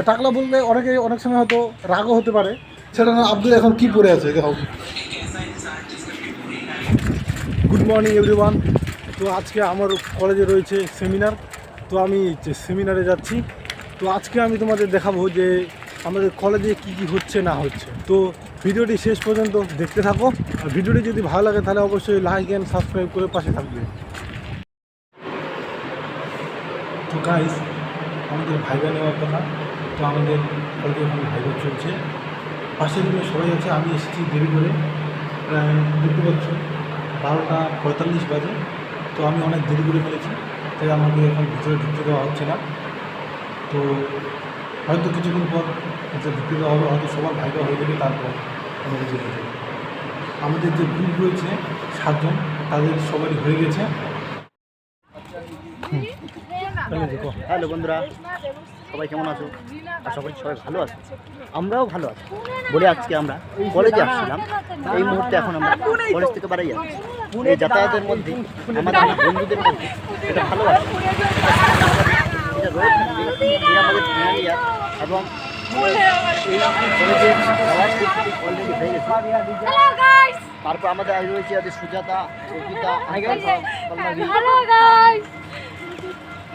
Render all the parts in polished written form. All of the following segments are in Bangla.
টাকলা বললে অনেক সময় হয়তো রাগও হতে পারে। সেটা না, আব্দুল এখন কি পড়ে আছে দেখো। Good morning everyone. তো আজকে আমার কলেজে রয়েছে সেমিনার, তো আমি সেমিনারে যাচ্ছি। তো আজকে আমি তোমাদের দেখাবো যে আমাদের কলেজে কি কি হচ্ছে না হচ্ছে। তো ভিডিওটি শেষ পর্যন্ত দেখতে থাকো, আর ভিডিওটি যদি ভালো লাগে তাহলে অবশ্যই লাইক অ্যান্ড সাবস্ক্রাইব করে পাশে থাকবে। তো গাইস, আমাদের ভাইবা নেওয়ার কথা, তো আমাদের কলেজে এখন ভাইবা চলছে। পাশের রুমে সবাই আছে, আমি এসেছি দেরি করে, প্রায় দেখতে পাচ্ছ 12টা 45 বাজে। তো আমি অনেক দেরি করে ফেলেছি, তাই আমাকে এখন ভিতরে ঢুকতে দেওয়া হচ্ছে না। তো হয়তো কিছুক্ষণ পর ঢুকতে দেওয়া হবে, হয়তো সবার ভাইবা হয়ে যাবে, তারপর আমাদের যেতে হবে। আমাদের যে গ্রুপ রয়েছে 7 জন, তাদের সবারই হয়ে গেছে। হ্যালো বন্ধুরা, সবাই কেমন আছো? আশা করি সবাই ভালো আছো, আমরাও ভালো আছি। বলে আজকে আমরা কলেজে আসছিলাম, এই মুহূর্তে এখন আমরা কলেজ থেকে বাড়ি যাচ্ছি। এই যাতায়াতের মধ্যে আমাদের বন্ধুদের মধ্যে এটা ভালোবাসা, এটা রোড আমাদের ফ্যামিলিয়া এবং কলেজের অলরেডি হয়ে গেছে। তারপর আমাদের আগে রয়েছে সুজাতা, অর্পিতা,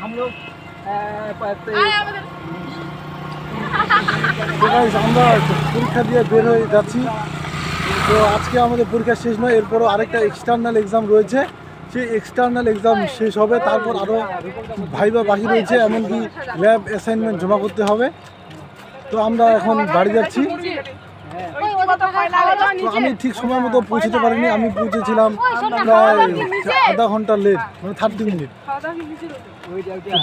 আমরা পরীক্ষা দিয়ে বের হয়ে যাচ্ছি। তো আজকে আমাদের পরীক্ষা শেষ নয়, এরপরও আরেকটা এক্সটার্নাল এক্সাম রয়েছে। সেই এক্সটার্নাল এক্সাম শেষ হবে, তারপর আরও ভাইবা বাকি রয়েছে, এমনকি ল্যাব অ্যাসাইনমেন্ট জমা করতে হবে। তো আমরা এখন বাড়ি যাচ্ছি। তো আমি ঠিক সময় মতো পৌঁছতে পারিনি, আমি পৌঁছেছিলাম প্রায় আধা ঘন্টা লেট, মানে 30 মিনিট,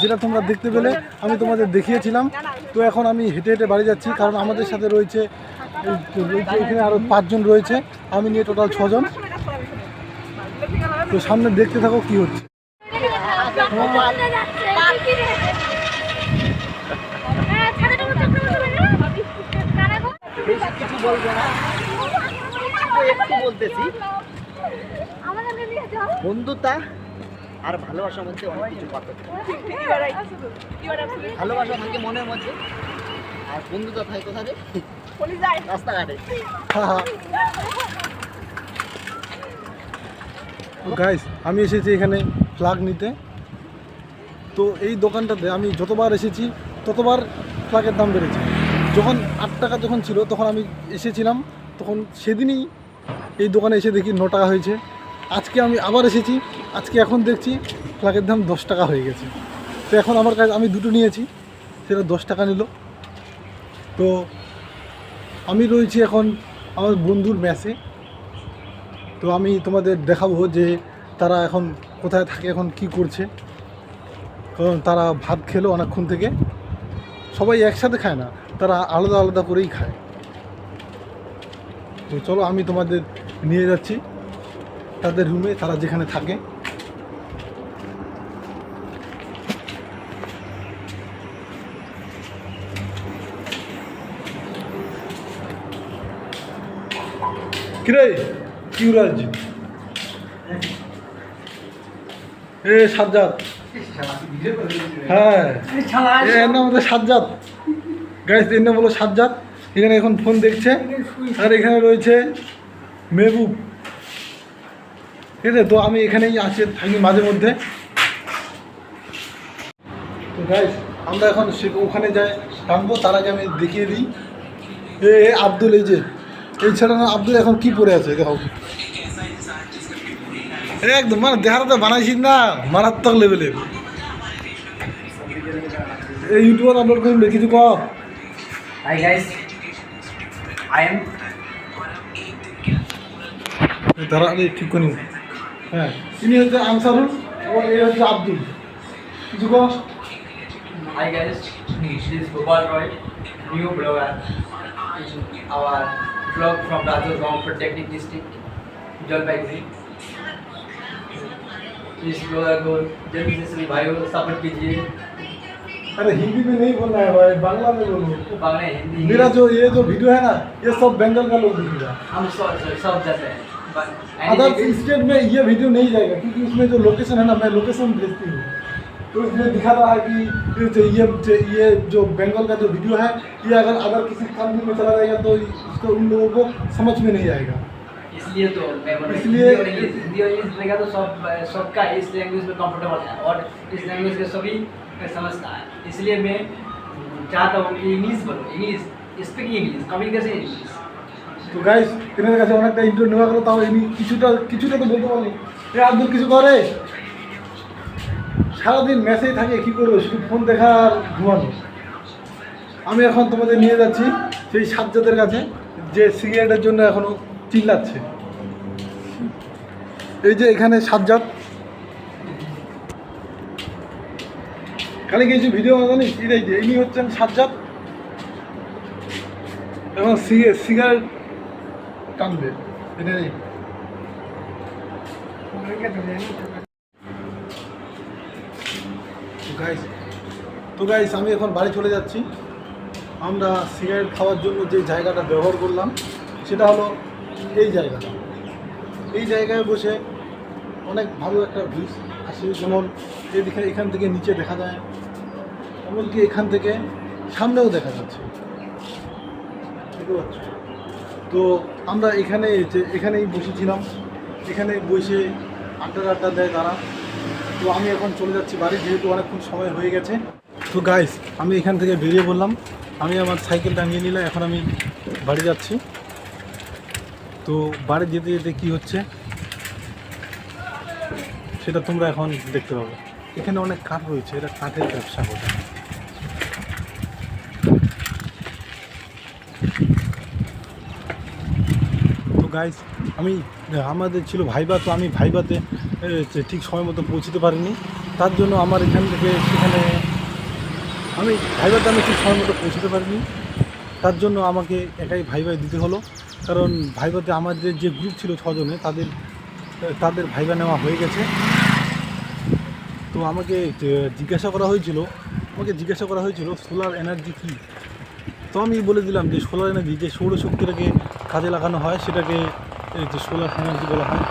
যেটা তোমরা দেখতে পেলে আমি তোমাদের দেখিয়েছিলাম। তো এখন আমি হেঁটে হেঁটে বাড়ি যাচ্ছি, কারণ আমাদের সাথে রয়েছে এখানে আরও 5 জন রয়েছে, আমি নিয়ে টোটাল 6 জন। তো সামনে দেখতে থাকো কি হচ্ছে। কিছু বলবো না, একটু বলতেছি, বন্ধুতা আর ভালোবাসার মধ্যে অনেক কিছু পার্থক্য। ভালোবাসা থাকে মনের মধ্যে, আর বন্ধুতা থাকে কোথায়? রাস্তাঘাটে। গাইস, আমি এসেছি এখানে ফ্ল্যাগ নিতে। তো এই দোকানটাতে আমি যতবার এসেছি ততবার ফ্ল্যাগের দাম বেড়েছে। যখন 8 টাকা যখন ছিল তখন আমি এসেছিলাম, তখন সেদিনই এই দোকানে এসে দেখি 9 টাকা হয়েছে। আজকে আমি আবার এসেছি, আজকে এখন দেখছি ফ্ল্যাগের দাম 10 টাকা হয়ে গেছে। তো এখন আমার কাছে আমি দুটো নিয়েছি, সেটা 10 টাকা নিল। তো আমি রয়েছি এখন আমার বন্ধুর মেসে। তো আমি তোমাদের দেখাবো যে তারা এখন কোথায় থাকে, এখন কি করছে, কারণ তারা ভাত খেলো অনেকক্ষণ থেকে। সবাই একসাথে খায় না, তারা আলাদা আলাদা করেই খায়। তো চলো আমি তোমাদের নিয়ে যাচ্ছি তাদের রুমে, তারা যেখানে থাকে। কিরে কিউরাজ, এ সাজ্জাদ, হ্যাঁ এর নাম হচ্ছে সাজ্জাদ। গাইস, এর নাম হলো সাজ্জাদ। এখানে এখন ফোন দেখছে, আর এখানে রয়েছে মেহবুব। ঠিক আছে, তো আমি এখানেই আসি, থাকি মাঝে মধ্যে। তো গাইস, আমরা এখন ওখানে যাই টানবো, তার আগে আমি দেখিয়ে দিই। এ আব্দুল, এই যে এই ছেলে না আব্দুল, এখন কি পরে আছে দেখো। একদম মানে দেখাটা বানাইছিস না, মারাত্মক লেভেলের। এই ইউটিউবার আপলোড করি কিছু কম। Hi guys, I am. তারা ঠিক করি, হ্যাঁ ইনি হচ্ছে আনসারুল এবং এই হচ্ছে আব্দুল। কিছু কম। Hi guys, this is Gopal Roy, new blogger. Our blog from Rajasthan Polytechnic District, Jalpaiguri. इस ब्लॉगर को जल्दी से सभी भाइयों सपोर्ट कीजिए। अरे हिंदी में नहीं बोलना है भाई, बांग्ला में बोलो। बांग्ला हिंदी मेरा जो ये जो वीडियो है ना, ये सब बंगाल का लोग देखेगा। हम सब जाते हैं। अदर स्टेट में ये वीडियो नहीं जाएगा, क्योंकि उसमें जो लोकेशन है ना, मैं लोकेशन भेजती हूँ। तो इसलिए दिखा रहा है कि ये जो बंगाल का जो वीडियो है ये अगर किसी कंट्री में चला जाएगा तो इसको उन लोगों को समझ में नहीं आएगा। इसलिए तो मैं बोल रहा हूँ, इसलिए- हिंदी और इंग्लिश रहेगा तो सबका इस लैंग्वेज में कंफर्टेबल है और इस लैंग्वेज के सभी समझता है। इसलिए मैं चाहता हूँ कि इंग्लिश बोलो, English speak English, communication English. তো গাইস এনাদের কাছে অনেকটা ইন্টারভিউ নেওয়া গেলো, তাও ইনি কিছুটা তো বলতে পারেনি। আব্দুল কিছু করে সারাদিন মেসেজ থাকে, কী করবো, শুধু ফোন দেখা আর ঘুমানো। আমি এখন তোমাদের নিয়ে যাচ্ছি সেই সাজ্জাদের কাছে যে সিগারেটের জন্য এখনও চিল্লাচ্ছে। এই যে এখানে সাজ্জাদ, খালি কিছু ভিডিও জানিস এটাই যে ইনি হচ্ছেন সাজ্জাদ এবং সিগারেট টানবে এটাই। তো গাইস আমি এখন বাড়ি চলে যাচ্ছি। আমরা সিগারেট খাওয়ার জন্য যে জায়গাটা ব্যবহার করলাম সেটা হলো এই জায়গাটা। এই জায়গায় বসে অনেক ভালো একটা ভিউজ আসে, যেমন এদিকে এখান থেকে নিচে দেখা যায়, এমনকি এখান থেকে সামনেও দেখা যাচ্ছে, বুঝতে পারছো? তো আমরা এখানেই বসেছিলাম, এখানে বসে আড্ডা দেয় তারা। তো আমি এখন চলে যাচ্ছি বাড়ি, যেহেতু অনেকক্ষণ সময় হয়ে গেছে। তো গাইস আমি এখান থেকে বেরিয়ে পড়লাম, আমি আমার সাইকেলটা নিয়ে নিলাম, এখন আমি বাড়ি যাচ্ছি। তো বাড়ি যেতে যেতে কী হচ্ছে সেটা তোমরা এখন দেখতে পাবে। এখানে অনেক কাঠ রয়েছে, এটা কাঠের ব্যবসা করে। তো গাইস আমাদের ছিল ভাইবা, তো আমি ভাইবাতে ঠিক সময় মতো পৌঁছতে পারিনি, তার জন্য আমার এখান থেকে সেখানে আমি ঠিক সময় মতো পৌঁছতে পারিনি, তার জন্য আমাকে একাই ভাইবাই দিতে হলো। কারণ ভাইবাতে আমাদের যে গ্রুপ ছিল 6 জনে, তাদের ভাইবা নেওয়া হয়ে গেছে। তো আমাকে জিজ্ঞাসা করা হয়েছিল সোলার এনার্জি কী। তো আমি বলে দিলাম যে সোলার এনার্জি যে সৌরশক্তিটাকে কাজে লাগানো হয় সেটাকে যে সোলার এনার্জি বলা হয়।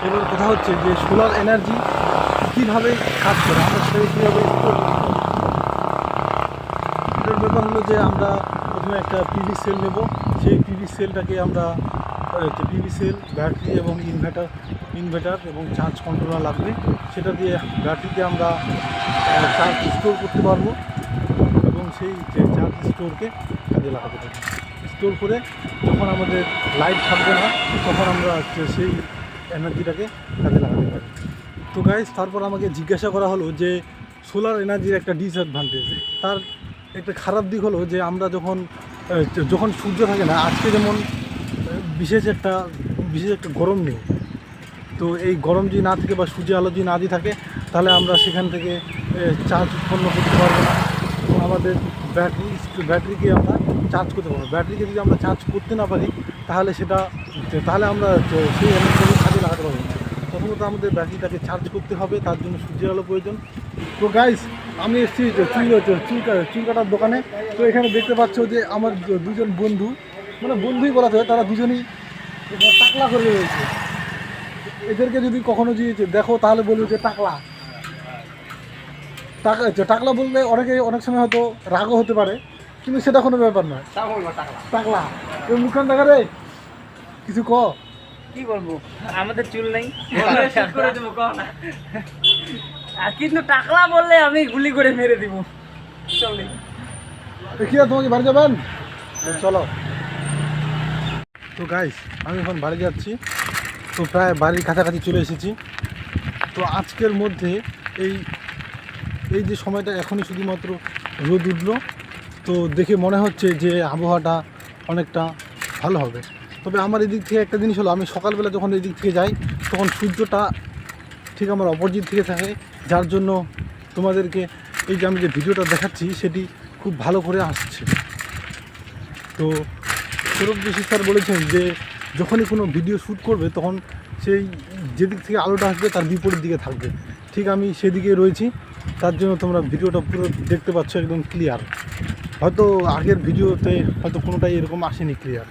এবার কথা হচ্ছে যে সোলার এনার্জি কীভাবে কাজ করে, আমরা সেটাকে কীভাবে এটার ব্যাপার হলো যে আমরা প্রথমে একটা পিভি সেল নেব। সেই পিভি সেলটাকে আমরা পিভি সেল, ব্যাটারি এবং ইনভার্টার এবং চার্জ কন্ট্রোলার লাগবে। সেটা দিয়ে ব্যাটারিতে আমরা চার্জ স্টোর করতে পারবো এবং সেই চার্জ স্টোরকে কাজে লাগাতে পারবো। স্টোর করে যখন আমাদের লাইট থাকবে না তখন আমরা সেই এনার্জিটাকে কাজে লাগাতে পারি। তো গাইস তারপর আমাকে জিজ্ঞাসা করা হলো যে সোলার এনার্জির একটা ডিসঅ্যাডভান্টেজ, তার একটা খারাপ দিক হলো যে আমরা যখন সূর্য থাকে না, আজকে যেমন বিশেষ একটা গরম নেই, তো এই গরম যদি না থাকে বা সূর্যের আলো যদি না দিয়ে থাকে তাহলে আমরা সেখান থেকে চার্জ উৎপন্ন করতে পারবো না এবং আমাদের ব্যাটারিকে আমরা চার্জ করতে পারবো। ব্যাটারিকে যদি আমরা চার্জ করতে না পারি তাহলে আমরা সেই এনার্জিটাকে কাজে লাগাতে পারবো না। প্রথমত আমাদের ব্যাটারিটাকে চার্জ করতে হবে, তার জন্য সূর্যের আলো প্রয়োজন। তো গাইস আমি এসেছি চুল কাটার দোকানে। তো এখানে দেখতে পাচ্ছ যে আমার দুজন বন্ধু, মানে বন্ধুই বলা যায়, তারা দুজনই টাকলা করে রয়েছে। এদেরকে যদি কখনো দেখো তাহলে বলবে যে টাকলা বললে অনেক সময় হয়তো রাগও হতে পারে, কিন্তু সেটা কোনো ব্যাপার নয়। টাকলা মুখখান দেখা রে, কিছু কি বলবো, আমাদের চুল নেই আর কিন্তু টাকলা বললে আমি গুলি করে মেরে দিব। চলে দেখিয়া তোমাকে বাড়ি যাবেন, চলো। তো গাইস আমি এখন বাড়ি যাচ্ছি, তো প্রায় বাড়ির কাছাকাছি চলে এসেছি। তো আজকের মধ্যে এই যে সময়টা এখনই শুধুমাত্র রোদ উঠলো, তো দেখে মনে হচ্ছে যে আবহাওয়াটা অনেকটা ভালো হবে। তবে আমার এদিক থেকে একটা জিনিস হলো, আমি সকালবেলা যখন এদিক থেকে যাই তখন সূর্যটা ঠিক আমার অপোজিট থেকে থাকে, যার জন্য তোমাদেরকে এই যে আমি যে ভিডিওটা দেখাচ্ছি সেটি খুব ভালো করে আসছে। তো সৌরভ যোশী স্যার বলেছেন যে যখনই কোনো ভিডিও শ্যুট করবে তখন সেই যেদিক থেকে আলোটা আসবে তার বিপরীত দিকে থাকবে। ঠিক আমি সেদিকে রয়েছি, তার জন্য তোমরা ভিডিওটা পুরো দেখতে পাচ্ছ একদম ক্লিয়ার। হয়তো আগের ভিডিওতে হয়তো কোনোটাই এরকম আসেনি ক্লিয়ার।